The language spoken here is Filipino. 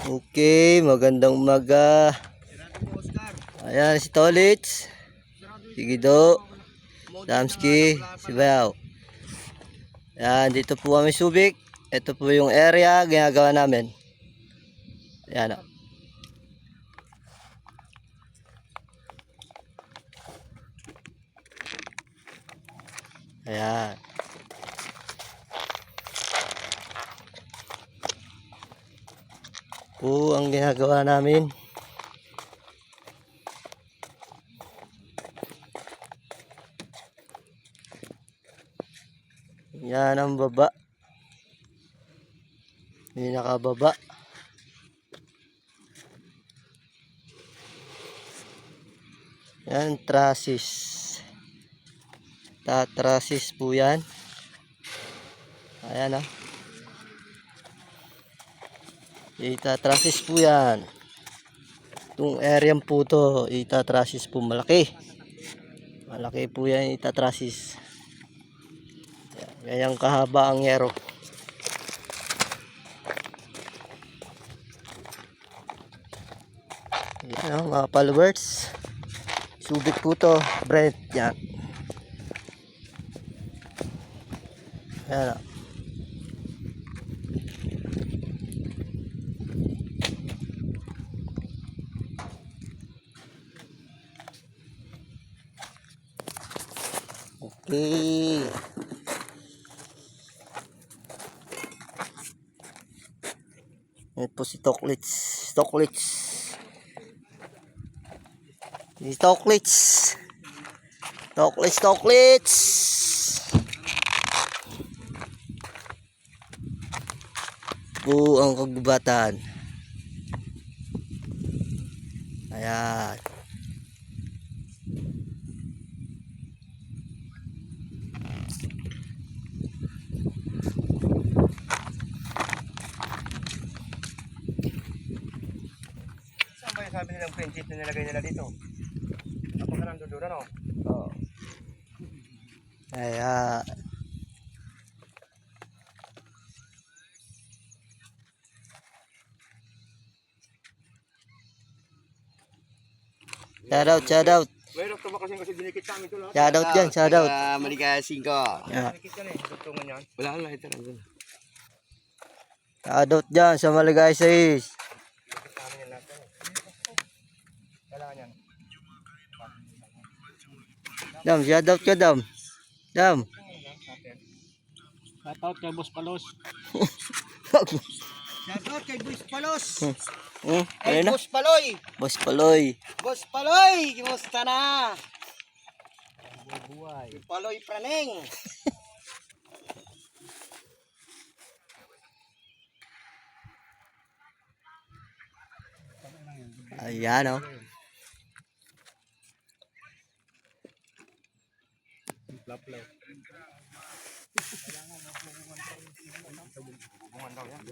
Okay, magandang umaga. Ayan si Tolits, si Gido, Damski, si Bayaw. Ayan, dito po kami Subic. Ito po yung area ginagawa namin. Ayan o. Ayan. Po ang ginagawa namin. Yan ang baba. Pinakababa. Yan, trasis. Tatrasis po yan. Ayan o. Itatrasis po yan. Itong area po to, itatrasis po malaki. Malaki po yan itatrasis. Gayang kahaba ang yero. Yan o mga followers. Subic po to, Brent. Yan. Yan o. Okay. Yan po si Toklits. Toklits. Si Toklits. Toklits, Toklits. Po ang kagubatan. Ayan. Sabi nilang friendship na nilagay nila dito. Napakalang dudura, no? Oh. Ayan. Shout out, shout out. Mayroon ka ba kasi dinikit sa amin ito lahat? Shout out dyan, shout out. Maligaya 5. Yeah. Dinikit yan eh. Tutungan yan. Wala lang ito lang. Shout out dyan sa Maligay 6. Dinikit sa amin yan lahat yan eh. Kailangan yan. Dam, shout out ka Dam. Dam. Shout out kay Boss Palos. Shout out kay Boss Palos. Ano na? Boss Paloy. Boss Paloy. Boss Paloy, kumusta na? Buhay. Paloy Praneng. Ayan o. Hubungan daw yan.